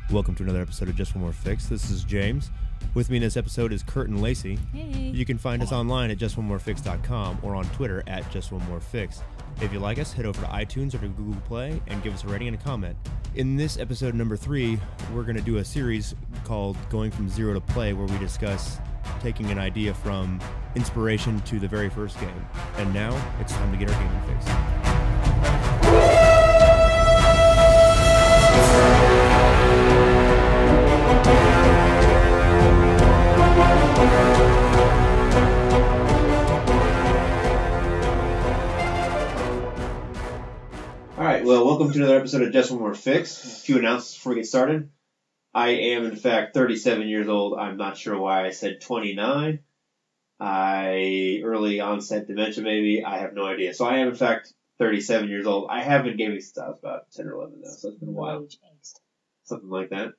Welcome to another episode of Just One More Fix. This is James. With me in this episode is Kurt and Lacey. Hey. You can find us online at justonemorefix.com or on Twitter at justonemorefix. If you like us, head over to iTunes or to Google Play and give us a rating and a comment. In this episode number 3, we're going to do a series called Going From Zero to Play, where we discuss taking an idea from inspiration to the very first game. And now it's time to get our gaming fix. Alright, well, welcome to another episode of Just One More Fix. A few announcements before we get started. I am, in fact, 37 years old. I'm not sure why I said 29. Early onset dementia, maybe. I have no idea. So I am, in fact, 37 years old. I have been gaming since I was about 10 or 11 now, so it's been a while. Something like that.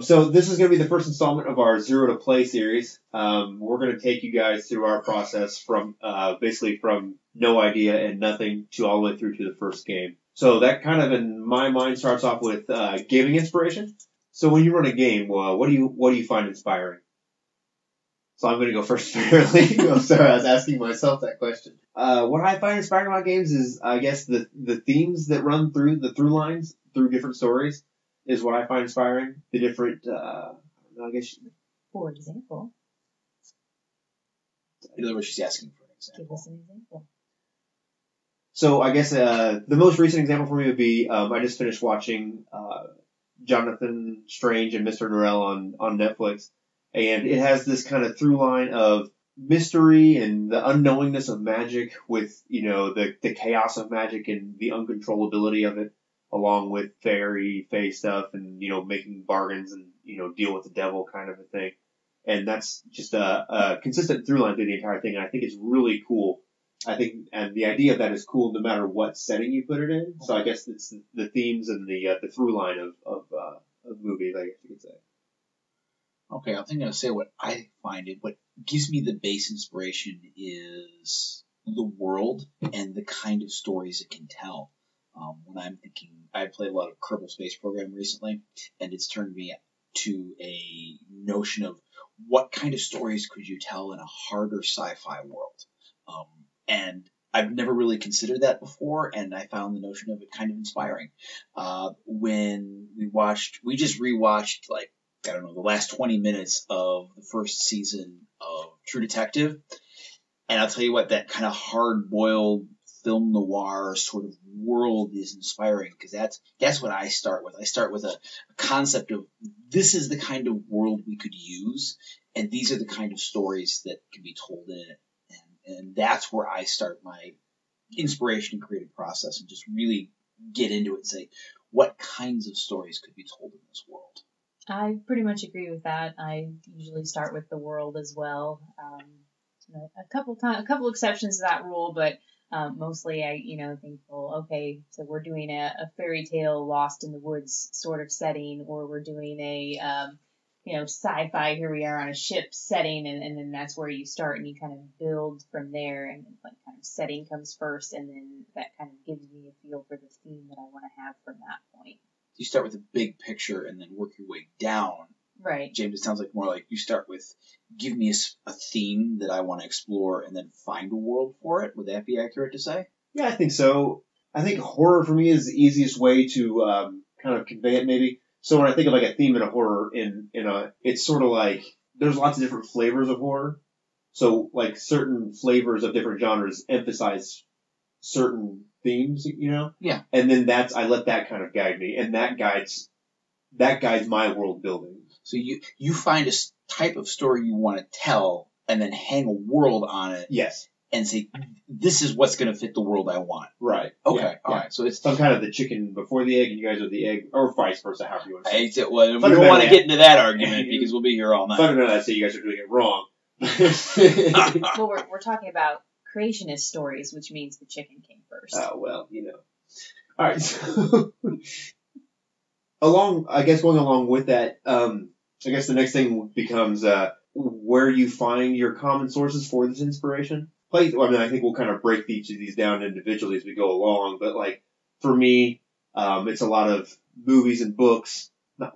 So this is going to be the first installment of our Zero to Play series. We're going to take you guys through our process from basically from no idea and nothing to all the way through to the first game. So that kind of, in my mind, starts off with gaming inspiration. So when you run a game, what do you find inspiring? So I'm going to go first, apparently. I'm sorry, I was asking myself that question. What I find inspiring about games is, I guess, the themes that run through the through lines through different stories is what I find inspiring. The different, I guess. For example. In other words, she's asking for an example. Give us an example. So I guess the most recent example for me would be I just finished watching Jonathan Strange and Mr. Norrell on Netflix, and it has this kind of through line of mystery and the unknowingness of magic with, the chaos of magic and the uncontrollability of it, along with fairy stuff and, making bargains and, deal with the devil kind of a thing. And that's just a consistent through line through the entire thing, and I think it's really cool. And the idea of that is cool no matter what setting you put it in. So I guess it's the themes and the through line of movies, I guess you could say. Okay, I think I'm going to say what I find it. What gives me the base inspiration is the world and the kind of stories it can tell. When I'm thinking, I played a lot of Kerbal Space Program recently, and it's turned me to a notion of what kind of stories could you tell in a harder sci-fi world. And I've never really considered that before, and I found the notion of it kind of inspiring. When we just rewatched, the last 20 minutes of the first season of True Detective, and I'll tell you what, that kind of hard-boiled film noir sort of world is inspiring, because that's what I start with. I start with a concept of this is the kind of world we could use, and these are the kind of stories that can be told in it. And that's where I start my inspiration and creative process and just really get into it and say, what kinds of stories could be told in this world? I pretty much agree with that. I usually start with the world as well. A couple exceptions to that rule, but mostly I, think, well, okay, so we're doing a fairy tale Lost in the Woods sort of setting, or we're doing a sci-fi, here we are on a ship setting, and then that's where you start and you kind of build from there, and kind of setting comes first, and then that kind of gives me a feel for the theme that I want to have from that point. You start with a big picture and then work your way down. Right. James, it sounds like more like you start with, give me a theme that I want to explore and then find a world for it. Would that be accurate to say? Yeah, I think so. I think horror for me is the easiest way to kind of convey it, maybe. So when I think of a theme in a horror, it's sort of like there's lots of different flavors of horror. So certain flavors of different genres emphasize certain themes, Yeah. And then I let that kind of guide me, and that guides my world building. So you find a type of story you want to tell, and then hang a world on it. Yes. And say, this is what's going to fit the world I want. Right. Okay. Yeah. All right. So it's some kind of the chicken before the egg, and you guys are the egg, or vice versa, however you want to say it. We don't want to get into that argument because we'll be here all night. Fundamentally, I'd say you guys are doing it wrong. Well, we're talking about creationist stories, which means the chicken came first. Oh, well, All right. So going along with that, I guess the next thing becomes where you find your common sources for this inspiration. I think we'll kind of break each of these down individually as we go along, but for me, it's a lot of movies and books,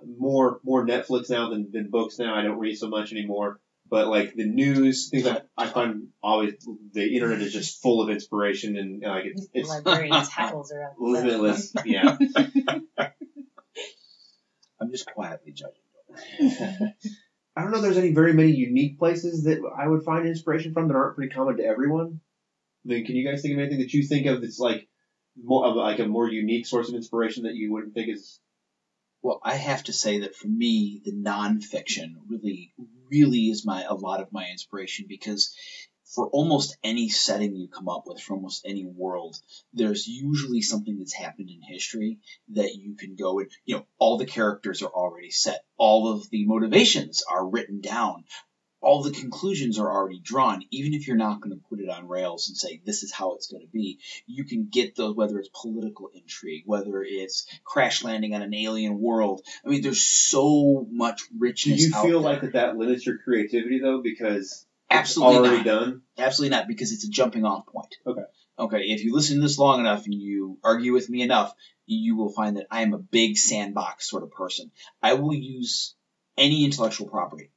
more Netflix now than books now. I don't read so much anymore. But like the news, things like I find always the internet is just full of inspiration and like it's librarians' hackles are up. Limitless. Yeah. I'm just quietly judging. I don't know if there's very many unique places that I would find inspiration from that aren't pretty common to everyone. I mean, can you guys think of anything that you think of that's like more of like a more unique source of inspiration that you wouldn't think is? Well, I have to say that for me, the nonfiction really is a lot of my inspiration, because for almost any setting you come up with, for almost any world, there's usually something that's happened in history that you can go and, all the characters are already set. All of the motivations are written down. All the conclusions are already drawn. Even if you're not going to put it on rails and say, this is how it's going to be, you can get those, whether it's political intrigue, whether it's crash landing on an alien world. I mean, there's so much richness out there. Do you feel like that limits your creativity, though, because Absolutely it's already not. done? Absolutely not, because it's a jumping off point. Okay, if you listen to this long enough and you argue with me enough, you will find that I am a big sandbox sort of person. I will use any intellectual property.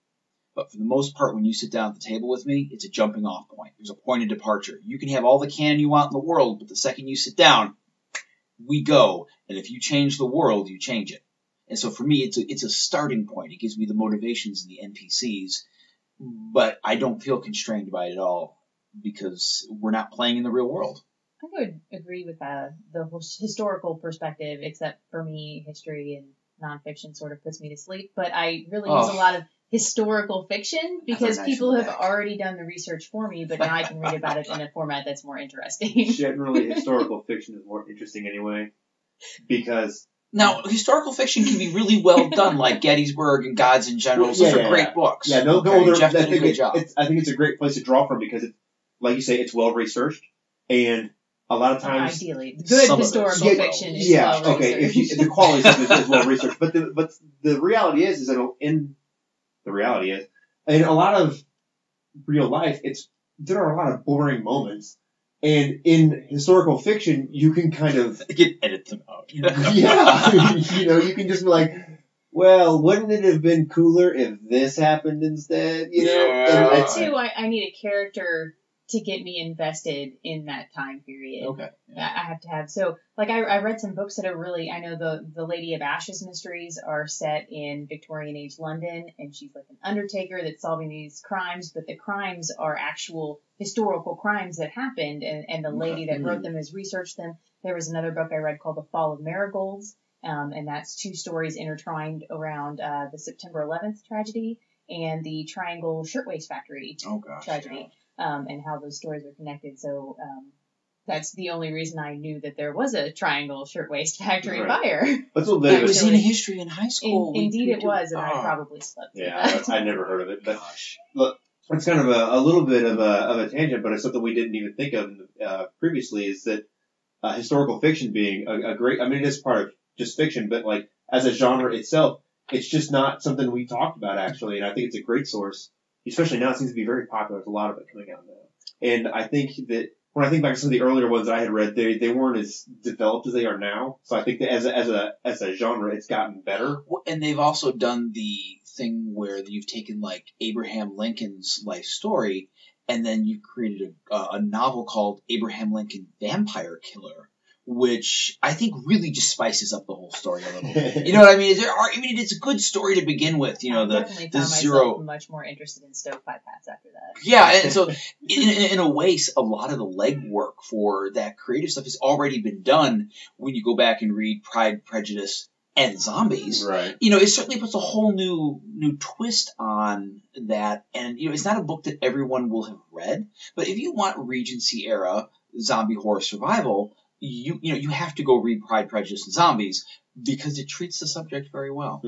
But for the most part, when you sit down at the table with me, it's a jumping off point. There's a point of departure. You can have all the canon you want in the world, but the second you sit down, we go. And if you change the world, you change it. And so for me, it's a starting point. It gives me the motivations and the NPCs, but I don't feel constrained by it at all because we're not playing in the real world. I would agree with the historical perspective, except for me, history and nonfiction sort of puts me to sleep. But I really use a lot of historical fiction because people have already done the research for me, but now I can read about it in a format that's more interesting. Generally, historical fiction is more interesting anyway, because... Now, historical fiction can be really well done, like Gettysburg and Gods and Generals. Those are great books. Yeah, Jeff did a good job. I think it's a great place to draw from because, like you say, it's well researched, and a lot of times, ideally, good historical fiction is well researched. Okay, the quality of it is well researched, but the reality is that in a lot of real life, there are a lot of boring moments. And in historical fiction, you can kind of... You can edit them out. Yeah. You can just be like, well, wouldn't it have been cooler if this happened instead? Yeah. Too, I need a character to get me invested in that time period. Okay. Yeah. I have to have... So, like, I read some books that are really... I know the Lady of Ashes mysteries are set in Victorian age London, and she's like an undertaker that's solving these crimes, but the crimes are actual... historical crimes that happened, and the lady that wrote them has researched them. There was another book I read called The Fall of Marigolds, and that's two stories intertwined around the September 11th tragedy and the Triangle Shirtwaist Factory tragedy, and how those stories are connected. So that's the only reason I knew that there was a Triangle Shirtwaist Factory fire. That was in history in high school. Indeed it was, and I probably slept through that. I never heard of it. But look, it's kind of a little bit of a tangent, but it's something we didn't even think of previously, is that historical fiction being a great, I mean, it is part of just fiction, but like as a genre itself, it's just not something we talked about actually, and I think it's a great source, especially now it seems to be very popular. There's a lot of it coming out now. And I think that when I think back to some of the earlier ones that I had read, they weren't as developed as they are now. So I think that as a genre, it's gotten better. And they've also done the thing where you've taken like Abraham Lincoln's life story, and then you created a novel called Abraham Lincoln Vampire Killer, which I think really just spices up the whole story a little bit. You know what I mean? It's a good story to begin with. You know, the zero. I'm much more interested in Stovepipe Hats after that. Yeah, and so in a way, a lot of the legwork for that creative stuff has already been done when you go back and read Pride, Prejudice, and Zombies. Right. It certainly puts a whole new twist on that. And it's not a book that everyone will have read, but if you want Regency era zombie horror survival, you have to go read Pride, Prejudice, and Zombies because it treats the subject very well.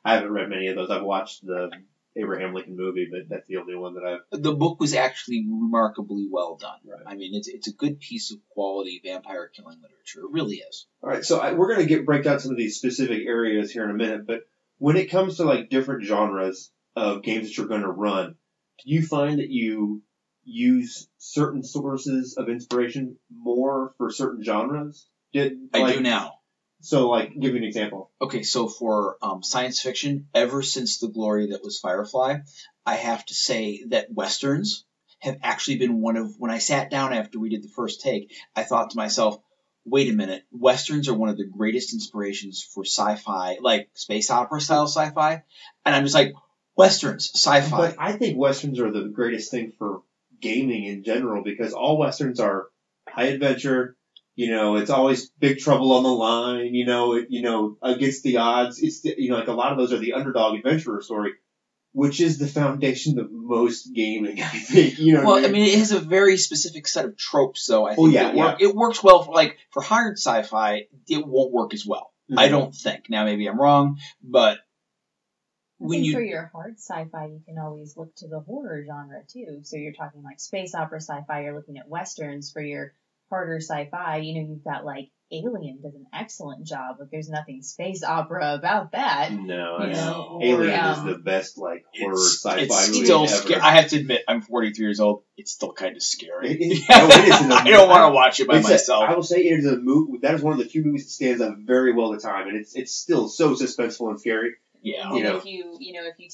I haven't read many of those. I've watched the Abraham Lincoln movie, but that's the only one that I've... The book was actually remarkably well done. Right. I mean, it's a good piece of quality vampire killing literature. It really is. All right, so we're going to break down some of these specific areas here in a minute, but when it comes to like different genres of games that you're going to run, do you find that you use certain sources of inspiration more for certain genres? I do now. So, like, give me an example. Okay, so for science fiction, ever since the glory that was Firefly, I have to say that Westerns have actually been when I sat down after we did the first take, I thought to myself, wait a minute, Westerns are one of the greatest inspirations for sci-fi, like space opera style sci-fi. And I'm just like, Westerns, sci-fi. But I think Westerns are the greatest thing for gaming in general because all Westerns are high adventure. It's always big trouble on the line. Against the odds. It's like a lot of those are the underdog adventurer story, which is the foundation of most gaming. I think. Well, I mean, it has a very specific set of tropes, though. I think it works well for hard sci-fi. It won't work as well. Mm-hmm. I don't think. Now, maybe I'm wrong, but for your hard sci-fi, you can always look to the horror genre too. So you're talking like space opera sci-fi. You're looking at westerns for your harder sci-fi. You've got like Alien does an excellent job, but there's nothing space opera about that. No, Alien is the best like horror sci-fi movie still ever. I have to admit, I'm 43 years old. It's still kind of scary. It is I don't want to watch it by myself. I will say it is a movie. That is one of the few movies that stands up very well to time, and it's still so suspenseful and scary. Yeah. And if you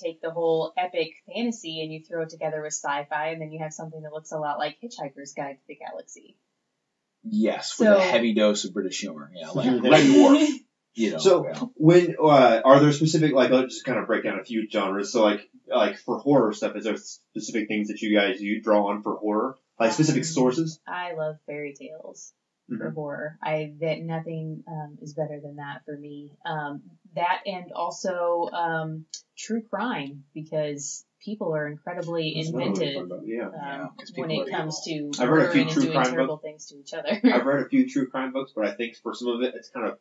take the whole epic fantasy and you throw it together with sci-fi, and then you have something that looks a lot like Hitchhiker's Guide to the Galaxy. Yes, with a heavy dose of British humor. Yeah, like Red Dwarf. So when are there specific I'll just kind of break down a few genres. So like for horror stuff, is there specific things that you draw on for horror? Like specific sources? I love fairy tales. For horror. Nothing is better than that for me. That and also true crime, because people are incredibly inventive when it comes to murdering and doing terrible things to each other. I've read a few true crime books, but I think for some of it, it's kind of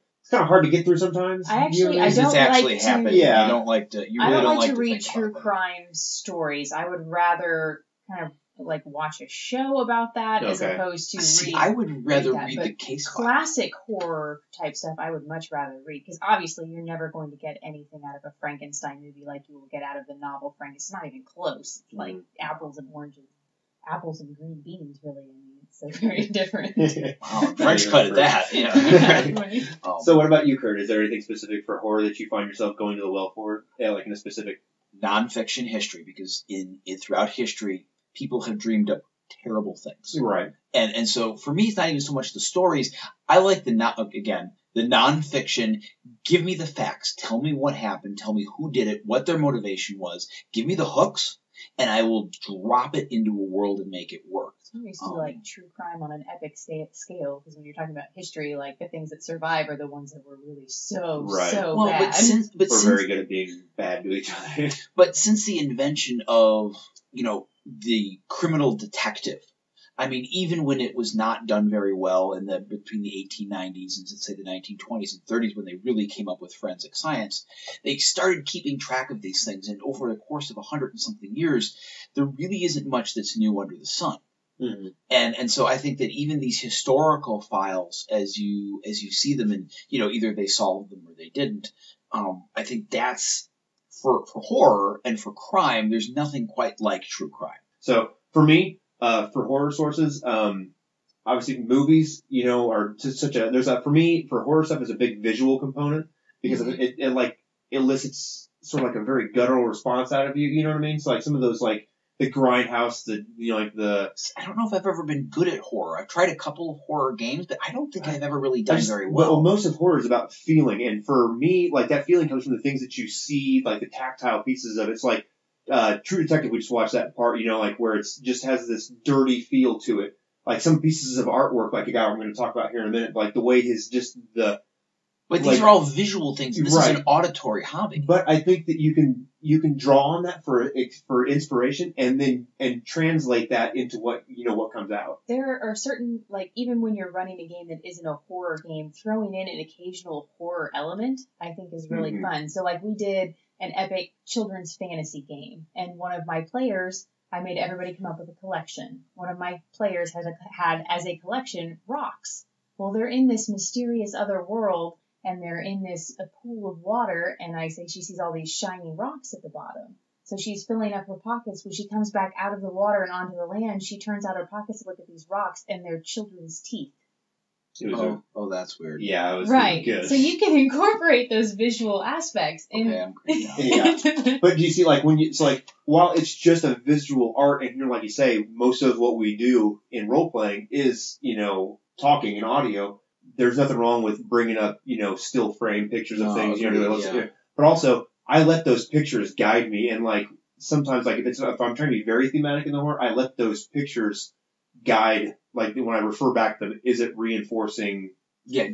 hard to get through sometimes. I don't like to. Yeah. You don't like to. You really don't like to read true crime stories. I would rather kind of watch a show about that as opposed to read. I would rather read the case file. Classic horror type stuff I would much rather read, because obviously you're never going to get anything out of a Frankenstein movie like you will get out of the novel Frankenstein. It's not even close. It's like apples and oranges. Apples and green beans, really. I mean, it's so very different. Wow, French cut at that. Yeah. So what about you, Kurt? Is there anything specific for horror that you find yourself going to the well for? Like in a specific nonfiction history, because in throughout history, people have dreamed up terrible things. Right. And so for me, it's not even so much the stories. I like the nonfiction. Give me the facts. Tell me what happened. Tell me who did it, what their motivation was. Give me the hooks, and I will drop it into a world and make it work. I used to like true crime on an epic scale, because when you're talking about history, like the things that survive are the ones that were really so bad. But we're very good at being bad to each other. But since the invention of the criminal detective, I mean, even when it was not done very well between the 1890s and let's say the 1920s and 30s, when they really came up with forensic science, they started keeping track of these things. And over the course of 100 and something years, there really isn't much that's new under the sun. Mm-hmm. And so I think that even these historical files, as you see them, and either they solved them or they didn't, I think that's for horror and for crime. There's nothing quite like true crime. So for me, for horror sources, obviously movies, are for me, for horror stuff is a big visual component, because it elicits sort of like a very guttural response out of you. You know what I mean? So like some of those the Grindhouse, I don't know if I've ever been good at horror. I've tried a couple of horror games, but I don't think I've ever really done very well. Well, most of horror is about feeling, and for me, that feeling comes from the things that you see, like the tactile pieces of it. It's like True Detective. We just watched that part, where it's just has this dirty feel to it. Like some pieces of artwork, like a guy I'm going to talk about here in a minute, like the way But these are all visual things. This is an auditory hobby. But I think that you can draw on that for inspiration, and translate that into what comes out. There are certain, even when you're running a game that isn't a horror game, throwing in an occasional horror element I think is really fun. So we did an epic children's fantasy game, and one of my players, I made everybody come up with a collection. One of my players had as a collection rocks. Well, they're in this mysterious other world, and they're in a pool of water, and I say she sees all these shiny rocks at the bottom. So she's filling up her pockets. When she comes back out of the water and onto the land, she turns out her pockets to look at these rocks, and they're children's teeth. It was that's weird. Yeah, it was right. good. So you can incorporate those visual aspects. Okay, I'm great now. Yeah. But do you see, like, it's like, while it's just a visual art, and here, like you say, most of what we do in role-playing is, talking and audio, there's nothing wrong with bringing up, still frame pictures of things, but also, I let those pictures guide me, and, like, sometimes, like, if I'm trying to be very thematic in the horror, I let those pictures guide, like, when I refer back to them, is it reinforcing... Yeah,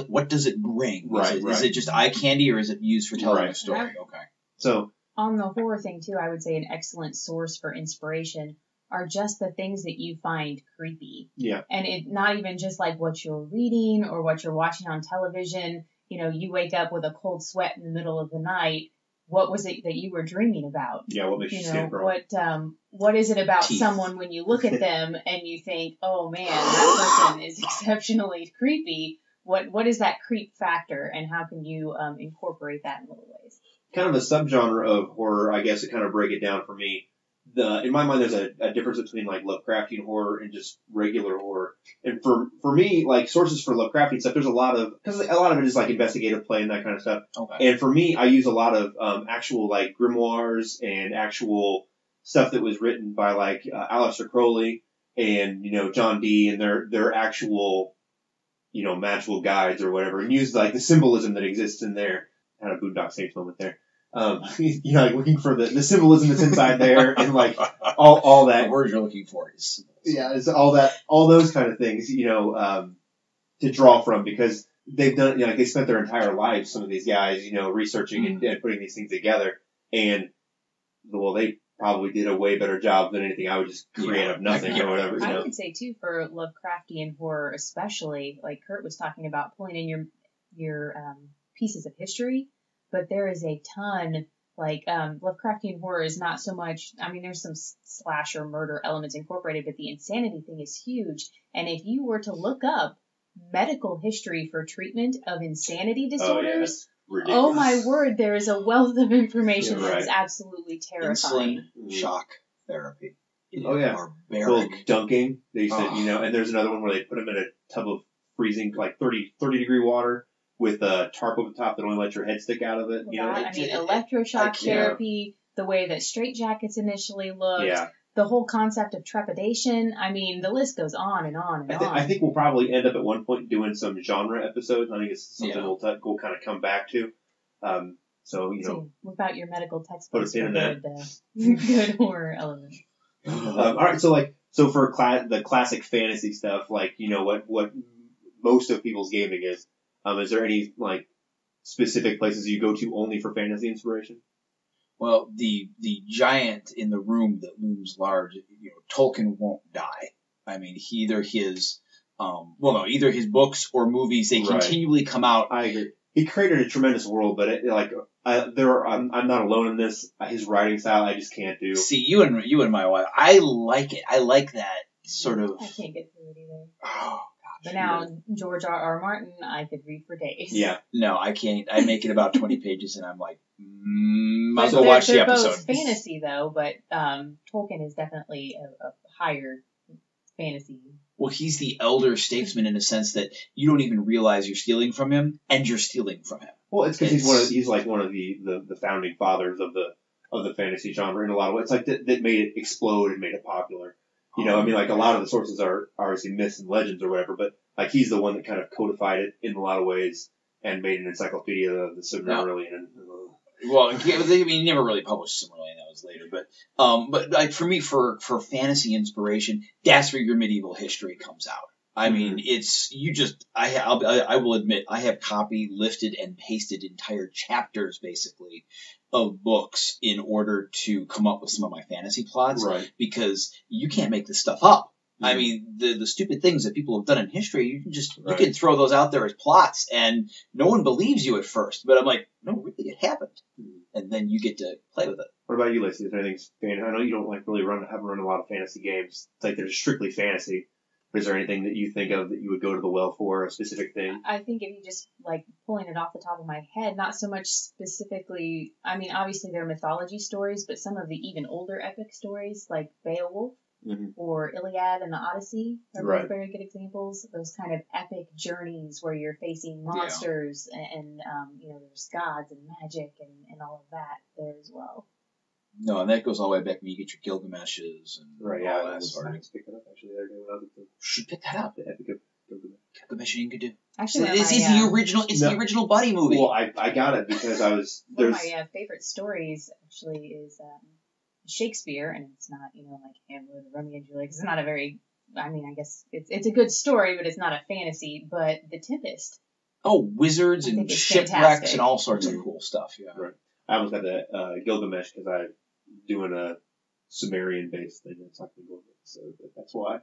what does it bring? Right, Is it just eye candy, or is it used for telling a story? Okay. So... On the horror thing, too, I would say an excellent source for inspiration are just the things that you find creepy. Yeah. And it not even just like what you're reading or what you're watching on television. You wake up with a cold sweat in the middle of the night. What was it that you were dreaming about? Yeah, what makes you skin crawl? What is it about Teeth. someone when you look at them and you think, oh man, that person is exceptionally creepy? What is that creep factor, and how can you incorporate that in little ways? Kind of a subgenre of horror, I guess, to kind of break it down for me. In my mind, there's a difference between like Lovecraftian horror and just regular horror. And for me, like sources for Lovecraftian stuff, there's because a lot of it is like investigative play and that kind of stuff. Okay. And for me, I use a lot of actual like grimoires and actual stuff that was written by like Aleister Crowley and John Dee and their actual magical guides or whatever, and use like the symbolism that exists in there. Had a Boondock Saints moment there. Like looking for the symbolism that's inside there, and like all that. The word you're looking for is symbolism. Yeah, it's all those kind of things, to draw from, because they've done, they spent their entire lives, some of these guys, researching and putting these things together, and they probably did a way better job than anything I would just create out of nothing or whatever. I would say too, for Lovecraftian horror especially, like Kurt was talking about, pulling in your pieces of history. But there is a ton, like, Lovecraftian horror is not so much, there's some slasher murder elements incorporated, but the insanity thing is huge. And if you were to look up medical history for treatment of insanity disorders, oh my word, there is a wealth of information that is absolutely terrifying. Insulin shock therapy. Barbaric. Well, dunking, they used to, and there's another one where they put them in a tub of freezing, like 30 degree water, with a tarp over the top that only lets your head stick out of it. Electroshock therapy, the way that straitjackets initially looked, the whole concept of trepidation. The list goes on and on and on. I think we'll probably end up at one point doing some genre episodes. I think it's something we'll kind of come back to. Without your medical textbooks, good horror element. All right, so for the classic fantasy stuff, like what most of people's gaming is. Is there any like specific places you go to only for fantasy inspiration? Well, the giant in the room that looms large, Tolkien won't die. Either his books or movies, they continually come out. I agree. He created a tremendous world, but I'm not alone in this. His writing style, I just can't do. See, you and my wife, I like it. I like that sort of. I can't get through it either. Oh. But now, George R.R. Martin, I could read for days. Yeah. No, I can't. I make it about 20 pages, and I'm like, might as well watch the episode. They're both fantasy, though, but Tolkien is definitely a higher fantasy. Well, he's the elder statesman in a sense that you don't even realize you're stealing from him, and you're stealing from him. Well, it's because he's like one of the founding fathers of the fantasy genre in a lot of ways. It's like that made it explode and made it popular. A lot of the sources are obviously myths and legends or whatever, but like he's the one that kind of codified it in a lot of ways and made an encyclopedia of the Silmarillion. Well, he never really published Silmarillion. That was later, but like for me, for fantasy inspiration, that's where your medieval history comes out. I will admit, I have copy, lifted, and pasted entire chapters, basically, of books in order to come up with some of my fantasy plots. Right. Because you can't make this stuff up. Mm-hmm. The stupid things that people have done in history, you can throw those out there as plots, and no one believes you at first. But I'm like, no, really, it happened. Mm-hmm. And then you get to play with it. What about you, Lacey? Is there anything? I know you don't haven't run a lot of fantasy games. It's like they're strictly fantasy. Is there anything that you think of that you would go to the well for, a specific thing? I think if you just, like, pulling it off the top of my head, not so much specifically, obviously there are mythology stories, but some of the even older epic stories, like Beowulf, or Iliad and the Odyssey are Right. both very good examples. Those kind of epic journeys where you're facing monsters and there's gods and magic and all of that there as well. No, and that goes all the way back when you get your Gilgameshes and all that sort of. I just picked it up actually the other day when I was at the. Should pick that up. The Epic of Gilgamesh. Gilgamesh and Enkidu. Actually, It's the original. It's the original buddy movie. Well, I got it because I was. One of my favorite stories actually is Shakespeare, and it's not like Hamlet or Romeo and Juliet. 'Cause it's not a very. I mean, I guess it's a good story, but it's not a fantasy. But The Tempest. Oh, wizards and shipwrecks and all sorts of cool stuff. Yeah. Right. I almost got the Gilgamesh because I'm doing a Sumerian-based thing. It's not going to go with it, so that's why.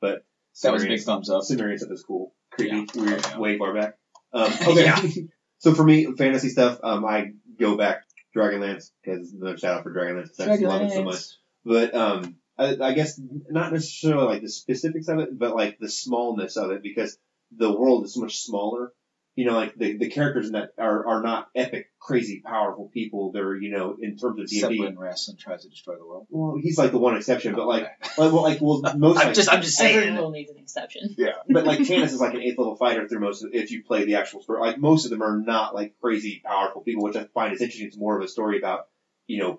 But that was a big thumbs up. Sumerian stuff is cool. Creepy. Yeah. Weird. Way far back. Okay. So for me, fantasy stuff, I go back Dragonlance because another shout out for Dragonlance. I just love it so much. But I guess not necessarily like the specifics of it, but like the smallness of it because the world is so much smaller. Like the characters in that are not epic, crazy, powerful people. They're, in terms of D&D. Except when Wrestling tries to destroy the world. Well, he's like the one exception, but most. I'm just saying. Every rule needs an exception. Yeah, but like Tannis is like an 8th level fighter through most of if you play the actual story. Like most of them are not like crazy, powerful people, which I find is interesting. It's more of a story about,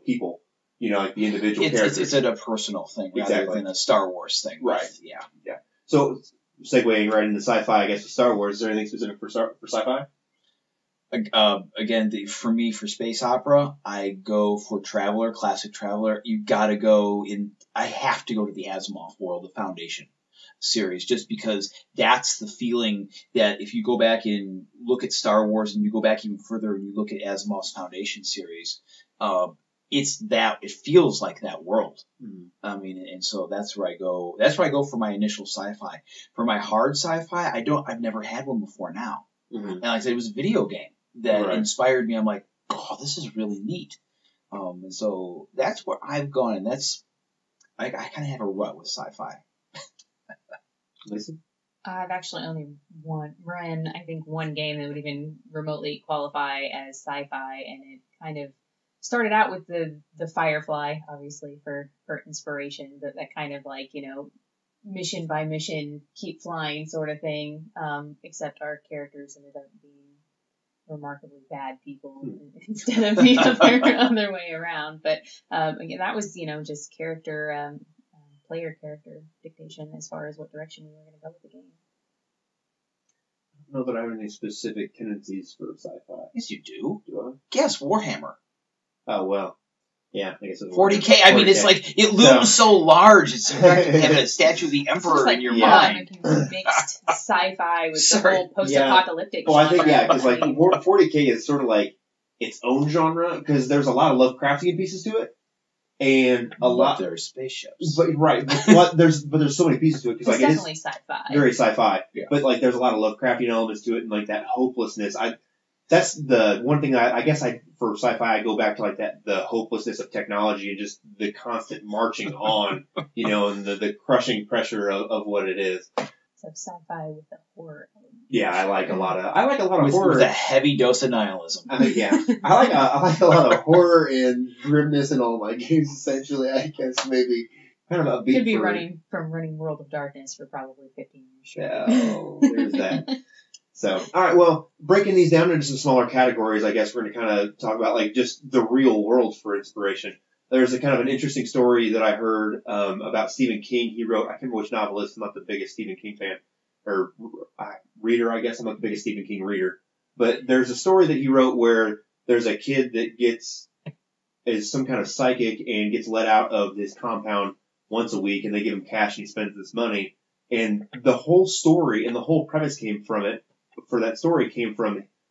people. Like the individual characters. It's a personal thing rather than a Star Wars thing. Right. Yeah. So, segueing right into sci-fi, I guess, with Star Wars, is there anything specific for sci-fi? Again, for me, for space opera, I go for Traveler, classic Traveler. You've got to go I have to go to the Asimov world, the Foundation series, just because that's the feeling that if you go back and look at Star Wars and you go back even further and you look at Asimov's Foundation series, it feels like that world. Mm-hmm. I mean, and so that's where I go. That's where I go for my initial sci-fi. For my hard sci-fi, I've never had one before now. Mm-hmm. And like I said, it was a video game that inspired me. I'm like, oh, this is really neat. And so that's where I've gone, and I kind of have a rut with sci-fi. Listen. I've actually only run, I think, one game that would even remotely qualify as sci-fi, and it kind of started out with the Firefly, obviously, for inspiration, but that kind of like, mission by mission, keep flying sort of thing, except our characters ended up being remarkably bad people instead of the other way around. But again, that was, just character, player character dictation as far as what direction we were going to go with the game. I don't know that I have any specific tendencies for sci-fi. Yes, you do. Do I? Guess Warhammer. Oh, well. Yeah, I guess it's 40K. I mean, it's like, it looms so large. It's like having a statue of the Emperor in your mind. Mixed sci-fi with the whole post-apocalyptic genre. Well, I think, because like 40K is sort of like its own genre, because there's a lot of Lovecraftian pieces to it. And a lot there are spaceships, but there's so many pieces to it because it's definitely sci-fi, very sci-fi. Yeah. But like there's a lot of Lovecraftian elements to it, and like that hopelessness. That's the one thing I guess for sci-fi I go back to like the hopelessness of technology and just the constant marching on, and the crushing pressure of what it is. So sci-fi with the horror. Yeah, I like a lot of horror with a heavy dose of nihilism. I like a lot of horror and grimness in all my games. Essentially, I guess maybe kind of a beat. Could be running World of Darkness for probably 15 years. Oh, there's that. So, all right, well, breaking these down into some smaller categories, I guess we're going to kind of talk about like just the real world for inspiration. There's a kind of an interesting story that I heard about Stephen King. He wrote, I can't remember which novelist. I'm not the biggest Stephen King fan or reader, I guess. I'm not the biggest Stephen King reader. But there's a story that he wrote where there's a kid that is some kind of psychic and gets let out of his compound once a week, and they give him cash and he spends this money. And the whole story and the whole premise came from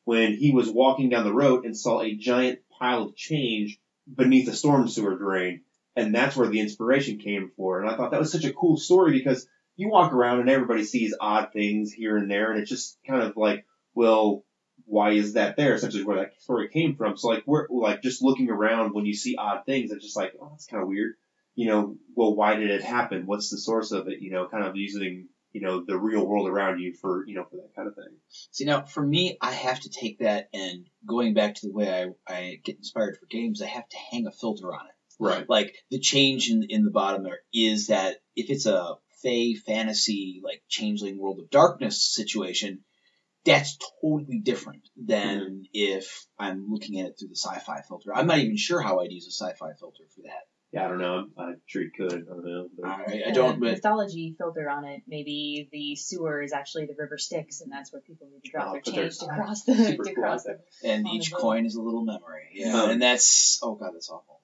when he was walking down the road and saw a giant pile of change beneath a storm sewer drain. And that's where the inspiration came for. And I thought that was such a cool story because you walk around and everybody sees odd things here and there. And it's just kind of like, well, why is that there? Essentially where that story came from. So like, we're like just looking around when you see odd things, it's just like, oh, that's kind of weird. Well, why did it happen? What's the source of it? Kind of using, the real world around you for that kind of thing. See, now, for me, I have to take that and going back to the way I get inspired for games, I have to hang a filter on it. Right. Like, the change in the bottom there is that if it's a fae fantasy, like, changeling World of Darkness situation, that's totally different than if I'm looking at it through the sci-fi filter. I'm not even sure how I'd use a sci-fi filter for that. Yeah, I don't know. I'm sure you could. I don't know. But... I don't. But mythology filter on it. Maybe the sewer is actually the river Styx, and that's where people need to drop their change to cross the. And each coin is a little memory. Yeah, and that's that's awful.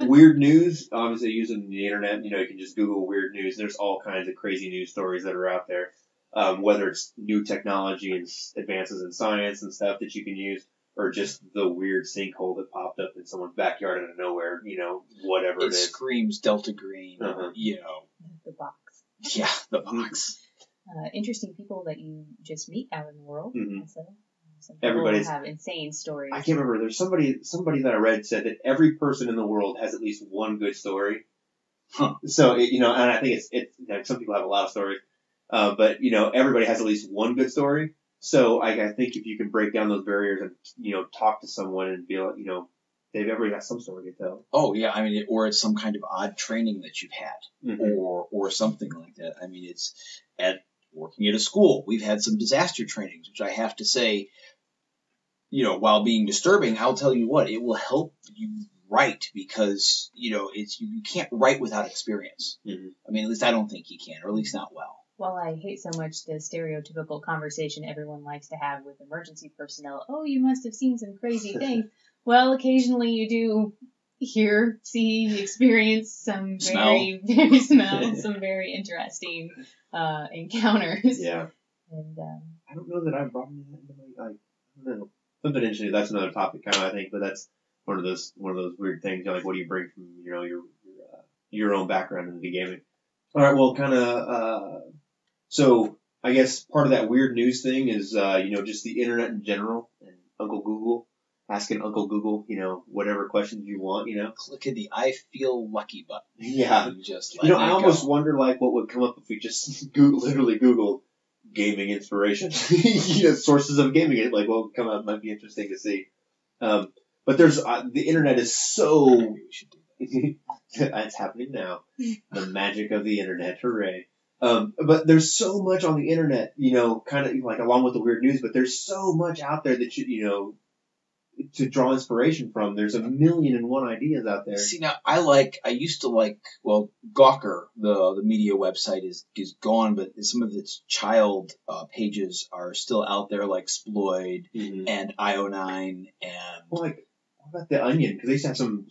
Weird news. Obviously, using the internet, you can just Google weird news. There's all kinds of crazy news stories that are out there. Whether it's new technology and advances in science and stuff that you can use, or just the weird sinkhole that popped up in someone's backyard out of nowhere, whatever it is. It screams Delta Green, The box. Yeah, the box. Interesting people that you just meet out in the world. Mm-hmm. Some people Everybody's have insane stories. I can't remember. There's somebody that I read said that every person in the world has at least one good story. Huh. So, and I think it's some people have a lot of stories. But everybody has at least one good story. So I think if you can break down those barriers and, talk to someone and be like, everybody has some story to tell. Oh yeah. I mean, or it's some kind of odd training that you've had mm-hmm. or something like that. I mean, it's working at a school. We've had some disaster trainings, which I have to say, while being disturbing, I'll tell you what, it will help you write because, you can't write without experience. Mm-hmm. I mean, at least I don't think you can, or at least not well. Well, I hate so much the stereotypical conversation everyone likes to have with emergency personnel. Oh, you must have seen some crazy things. Well, occasionally you do hear, see, experience some very some very interesting encounters. Yeah. And I don't know that I've brought that into my I don't know. Something interesting. That's another topic, kind of, I think, but that's one of those weird things. Like, what do you bring from your own background into gaming? All right. Well, kind of. So I guess part of that weird news thing is, just the internet in general and Uncle Google, asking Uncle Google, whatever questions you want, Click at the I feel lucky button. Yeah. Just I almost wonder, what would come up if we just literally Googled gaming inspiration, sources of gaming, what would come up might be interesting to see. But there's, the internet is so, Maybe we should do that. It's happening now. The magic of the internet. Hooray. But there's so much on the internet, kind of along with the weird news, but there's so much out there that to draw inspiration from. There's 1,000,001 ideas out there. See, now I used to like, Gawker, the media website is gone, but some of its child pages are still out there, like Sploid mm-hmm. and IO9 and. Well, what about the Onion? Because they used to have some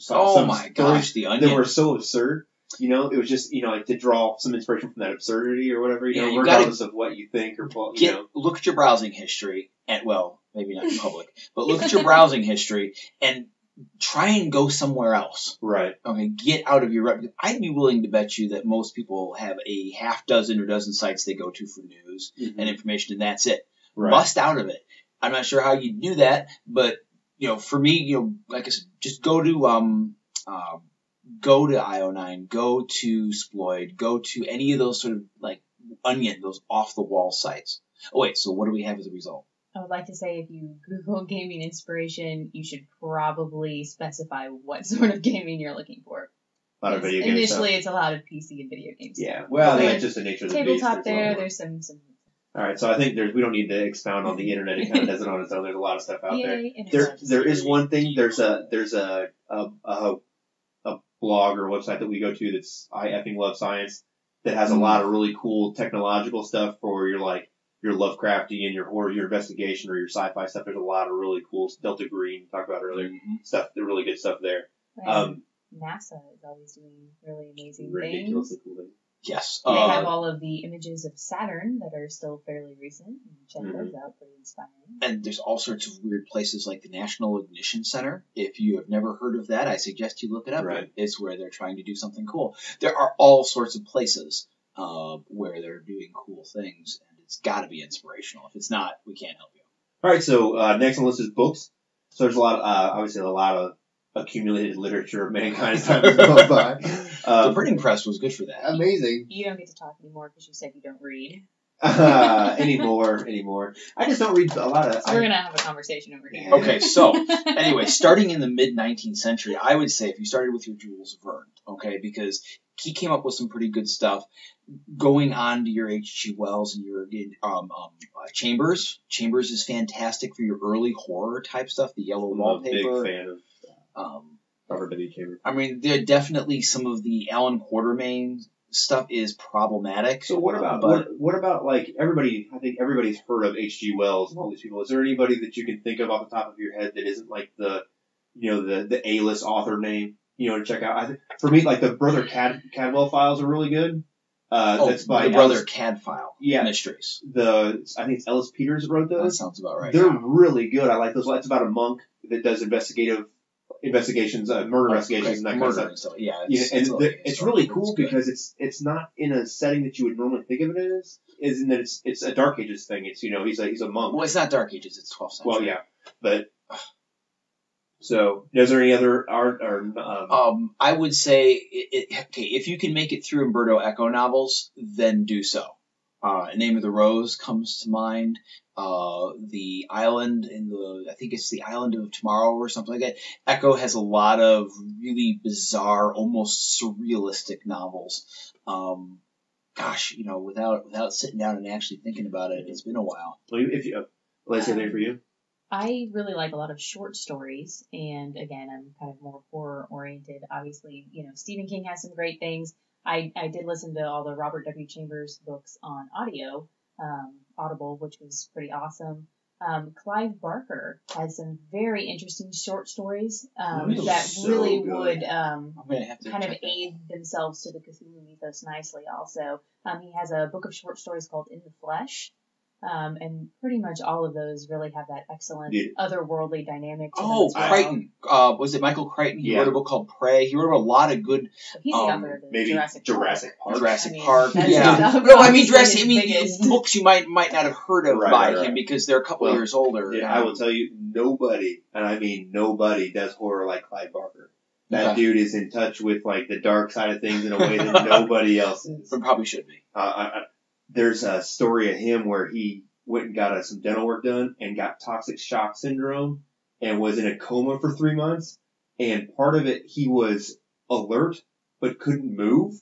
my gosh, the Onion. That were so absurd. It was just, to draw some inspiration from that absurdity or whatever, you regardless of what you think or, Look at your browsing history, and, maybe not in public, but look at your browsing history and try and go somewhere else. Right. Okay, get out of your... I'd be willing to bet you that most people have a half dozen or dozen sites they go to for news mm-hmm. and information, and that's it. Right. Bust out of it. I'm not sure how you do that, but, for me, like I said, just go to IO9, go to Sploid, go to any of those sort of Onion, those off-the-wall sites. Oh, wait, so what do we have as a result? I would like to say if you Google gaming inspiration, you should probably specify what sort of gaming you're looking for. A lot of video games. Initially, it's a lot of PC and video games. Yeah, well, I think it's just the nature of the beast. Tabletop there's some. All right, so I think we don't need to expound on the internet. It kind of does it on its own. There's a lot of stuff out there. There is one thing. There's a blog or website that we go to that's I effing love science that has a lot of really cool technological stuff for your Lovecraftian, your horror, your investigation, or your sci-fi stuff. There's a lot of really cool Delta Green talked about earlier stuff. The really good stuff there. NASA is always doing really amazing ridiculously things. Cool things. Yes. They have all of the images of Saturn that are still fairly recent. Check those out, pretty inspiring. And there's all sorts of weird places like the National Ignition Center. If you have never heard of that, I suggest you look it up. Right. It's where they're trying to do something cool. There are all sorts of places where they're doing cool things, and it's got to be inspirational. If it's not, we can't help you. All right, so next on the list is books. So there's obviously a lot of accumulated literature of mankind as time has gone by. The printing press was good for that. Amazing. You don't get to talk anymore because you said you don't read. Anymore. I just don't read a lot of... So we're going to have a conversation over here. Okay, so, anyway, starting in the mid-19th century, I would say if you started with your Jules Verne, okay, because he came up with some pretty good stuff. Going on to your H.G. Wells and your Chambers. Chambers is fantastic for your early horror type stuff, the yellow wallpaper. I'm a big fan of Robert W. Chambers. I mean, there definitely some of the Alan Quatermain stuff is problematic. So what about like everybody? I think everybody's heard of H.G. Wells and all these people. Is there anybody that you can think of off the top of your head that isn't like the A-list author name? To check out. For me, like the Brother Cadwell files are really good. That's by the Brother Cadfile Mysteries. I think it's Ellis Peters that wrote those. That sounds about right. They're really good. I like those. It's about a monk that does investigations, murder investigations, and that kind of stuff. Yeah, it's really cool because it's not in a setting that you would normally think of it as. Is in that it's a Dark Ages thing. It's he's a monk. Well, it's not Dark Ages. It's 12th century. Well, yeah, but. So, is there any other art or? I would say, if you can make it through Umberto Eco novels, then do so. Name of the Rose comes to mind. The Island I think it's the Island of Tomorrow or something like that. Eco has a lot of really bizarre, almost surrealistic novels. Without sitting down and actually thinking about it, it's been a while. Well, let's anything for you. I really like a lot of short stories, and again, I'm kind of more horror-oriented. Obviously, Stephen King has some great things. I did listen to all the Robert W. Chambers books on Audible, which was pretty awesome. Clive Barker has some very interesting short stories that really would kind of aid themselves to the Cthulhu mythos nicely also. He has a book of short stories called In the Flesh. And pretty much all of those really have that excellent otherworldly dynamic. Crichton. Was it Michael Crichton? He wrote a book called Prey. He wrote a lot of good. He's the author of maybe Jurassic Park. Jurassic Park. Yeah. No, I mean Jurassic. Books you might not have heard of by him because they're a couple years older. Yeah, I will tell you, nobody, and I mean nobody, does horror like Clive Barker. That dude is in touch with like the dark side of things in a way that nobody else is. But probably should be. There's a story of him where he went and got some dental work done and got toxic shock syndrome and was in a coma for 3 months. And part of it, he was alert but couldn't move.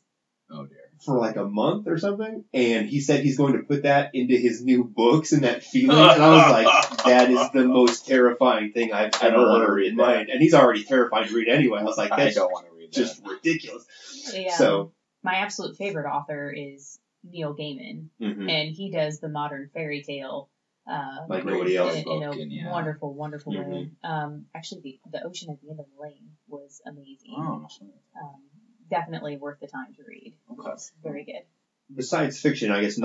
Oh dear. For like a month or something. And he said he's going to put that into his new books and that feeling. And I was like, that is the most terrifying thing I've ever heard in mind. And he's already terrified to read anyway. I was like, I don't want to read that. Just ridiculous. Yeah. So my absolute favorite author is Neil Gaiman, and he does the modern fairy tale like nobody else in a wonderful way. Actually, the Ocean at the End of the Lane was amazing. Definitely worth the time to read. Okay. It's very good. Besides fiction, I guess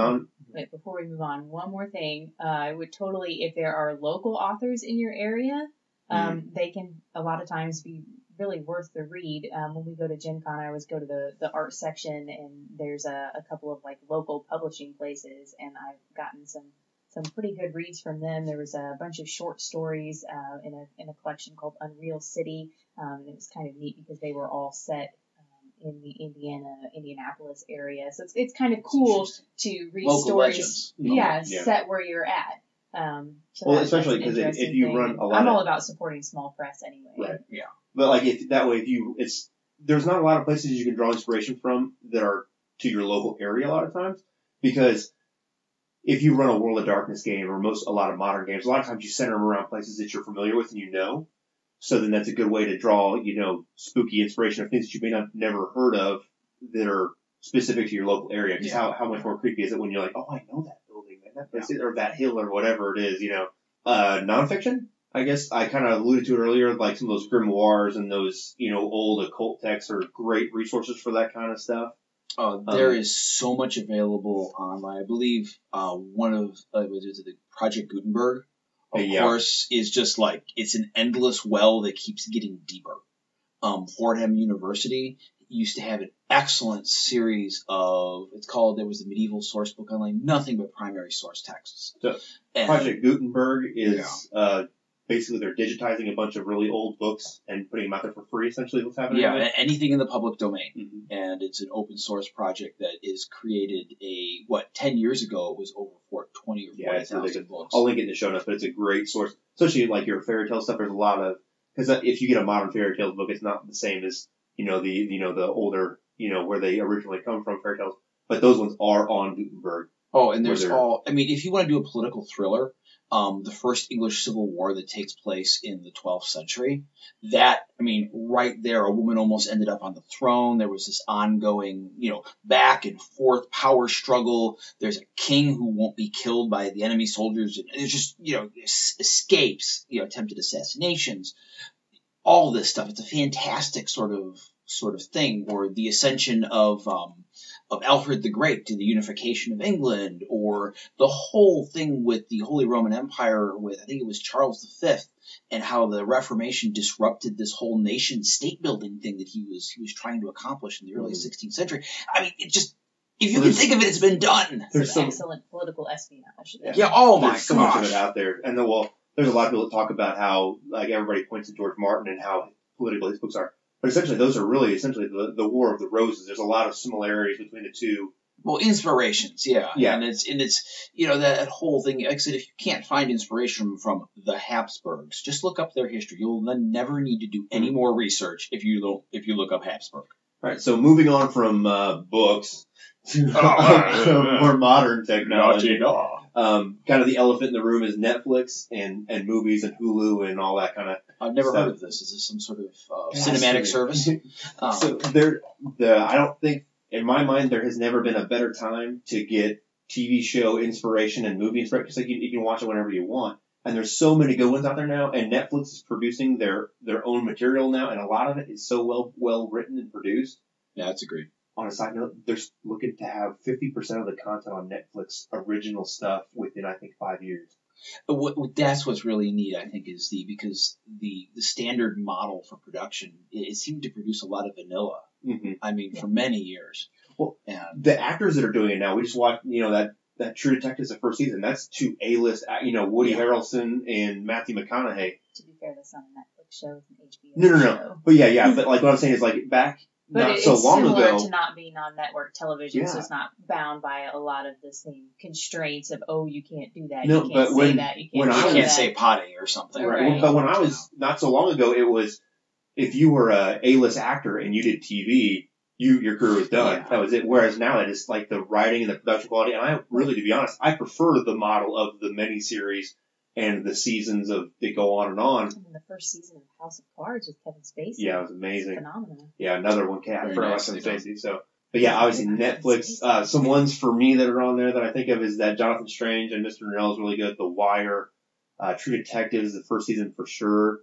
Wait, before we move on, one more thing. I would totally, if there are local authors in your area, they can a lot of times be really worth the read. When we go to Gen Con, I always go to the art section, and there's a couple of like local publishing places, and I've gotten some pretty good reads from them. There was a bunch of short stories in a collection called Unreal City, and it was kind of neat because they were all set in the Indianapolis area. So it's kind of cool to read local stories, legends. set where you're at. Especially because if you run a lot, I'm all about supporting small press anyway. Right. Yeah. But like there's not a lot of places you can draw inspiration from that are to your local area a lot of times, because if you run a World of Darkness game or a lot of modern games, a lot of times you center them around places that you're familiar with and so then that's a good way to draw, spooky inspiration of things that you may not never heard of that are specific to your local area. Because how much more creepy is it when you're like, oh, I know that building, man, that place, or that hill, or whatever it is, Nonfiction, I guess I kind of alluded to it earlier, like some of those grimoires and those, old occult texts are great resources for that kind of stuff. There is so much available online. I believe one of the Project Gutenberg, of course, is just like, it's an endless well that keeps getting deeper. Fordham University used to have an excellent series of, there was the Medieval Source Book Online, nothing but primary source texts. So Project Gutenberg is basically they're digitizing a bunch of really old books and putting them out there for free, essentially what's happening. Yeah, anything in the public domain. Mm-hmm. And it's an open source project that is created 10 years ago it was over 20 or 40,000 books. I'll link it in the show notes, but it's a great source, especially like your fairy tale stuff. There's a lot of, because if you get a modern fairy tales book, it's not the same as, the older, where they originally come from fairy tales, but those ones are on Gutenberg. Oh, and there's if you want to do a political thriller, the first English Civil War that takes place in the 12th century, right there, a woman almost ended up on the throne. There was this ongoing, back and forth power struggle. There's a king who won't be killed by the enemy soldiers. And there's just, escapes, attempted assassinations, all this stuff. It's a fantastic sort of thing, or the ascension of Alfred the Great to the unification of England, or the whole thing with the Holy Roman Empire with, I think it was Charles V, and how the Reformation disrupted this whole nation state building thing that he was trying to accomplish in the early 16th century. If you can think of it, it's been done. There's some excellent political espionage. Yeah. Oh my gosh. There's so much of it out there, and there's a lot of people that talk about how everybody points to George Martin and how political his books are. But essentially, those are really the War of the Roses. There's a lot of similarities between the two. Well, inspirations, yeah. Yeah. And it's that whole thing. Like I said, if you can't find inspiration from the Habsburgs, just look up their history. You'll then never need to do any more research if you look up Habsburg. Right. So moving on from books to more modern technology. Kind of the elephant in the room is Netflix and movies and Hulu and all that kind of. I've never heard of this. Is this some sort of cinematic service? So I don't think, in my mind, there has never been a better time to get TV show inspiration and movie inspiration, because you can watch it whenever you want. And there's so many good ones out there now, and Netflix is producing their own material now, and a lot of it is so well written and produced. Yeah, that's agreed. On a side note, they're looking to have 50% of the content on Netflix original stuff within, I think, 5 years. That's what's really neat, I think, is because the standard model for production, it seemed to produce a lot of vanilla. Mm-hmm. For many years. Well, the actors that are doing it now, we just watched, that True Detectives, the first season, that's two A-list, Woody Harrelson and Matthew McConaughey. To be fair, that's not a Netflix show, it's an HBO No. show. But yeah, but like what I'm saying is like back but not so long ago. It's similar to not being on network television, Yeah. so it's not bound by a lot of the same constraints of, you can't do that, No, you but can't when- say that, you when can't I say can't that. say potty or something. Right. Well, but when I was not so long ago, it was if you were a A-list actor and you did TV, your career was done. Yeah. That was it. Whereas now it is like the writing and the production quality. And I really, to be honest, I prefer the model of the miniseries and the seasons of they go on and on. The first season of House of Cards with Kevin Spacey. Yeah, it was amazing. Phenomenal. Yeah, another one. I Very forgot about nicely Kevin Spacey. So, but yeah, obviously Netflix. Some ones for me that are on there that I think of is that Jonathan Strange and Mr. Norrell is really good. The Wire, True Detectives, the first season for sure.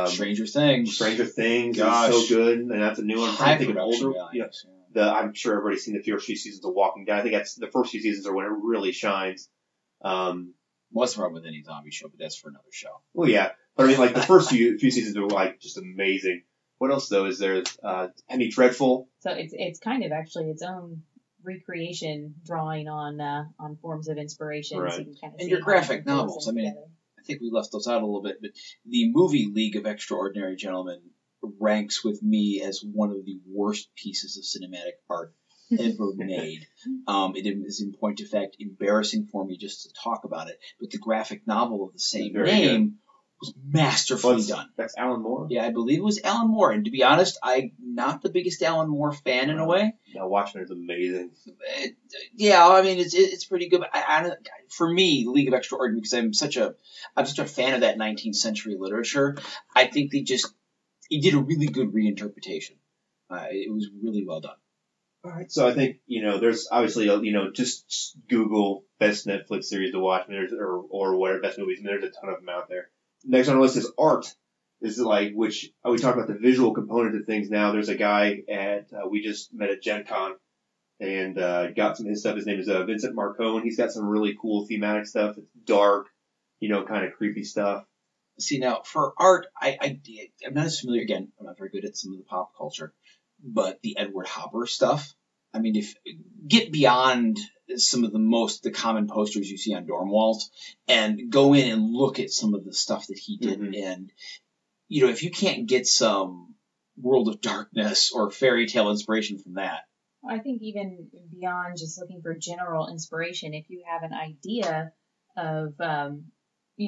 Stranger Things. Gosh. Is so good, and that's a new one. I'm trying to think of older. Values, I'm sure everybody's seen the first few seasons of Walking Dead. I think that's the first few seasons are when it really shines. What's the problem with any zombie show? But that's for another show. Well, yeah, but like the first few seasons are like just amazing. What else though? Is there Penny Dreadful? So it's kind of actually its own recreation, drawing on forms of inspiration. Right. So you can kind of And see your how graphic it goes novels. together. I think we left those out a little bit, but the movie League of Extraordinary Gentlemen ranks with me as one of the worst pieces of cinematic art ever made. It is, in point of fact, embarrassing for me just to talk about it, but the graphic novel of the same name was masterfully done. That's Alan Moore? Yeah, I believe it was Alan Moore, and to be honest, I'm not the biggest Alan Moore fan in a way. Yeah, Watchmen is amazing. It's pretty good. But for me, League of Extraordinary, because I'm such a fan of that 19th century literature. I think he did a really good reinterpretation. It was really well done. All right, so I think there's obviously just Google best Netflix series to watch, or whatever best movies. There's a ton of them out there. Next on the list is art. This is which we talk about the visual component of things now. There's a guy we just met at Gen Con and got some of his stuff. His name is Vincent Marcone. He's got some really cool thematic stuff. It's dark, kind of creepy stuff. See, now for art, I'm not as familiar. Again, I'm not very good at some of the pop culture, but the Edward Hopper stuff I mean, if get beyond some of the common posters you see on dorm walls and go in and look at some of the stuff that he did. Mhm. And, if you can't get some World of Darkness or fairy tale inspiration from that. I think even beyond just looking for general inspiration, if you have an idea of,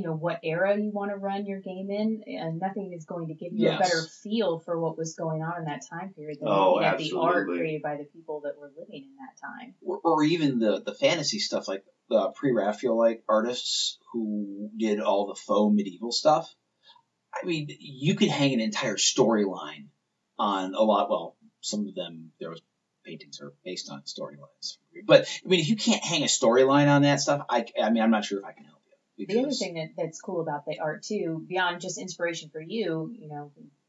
what era you want to run your game in, and nothing is going to give you a better feel for what was going on in that time period than looking at the art created by the people that were living in that time. Or even the fantasy stuff, like the pre-Raphaelite artists who did all the faux medieval stuff. I mean, you could hang an entire storyline on some of them, there was paintings are based on storylines. But, I mean, if you can't hang a storyline on that stuff, I'm not sure if I can help you. The other thing that's cool about the art, too, beyond just inspiration for you,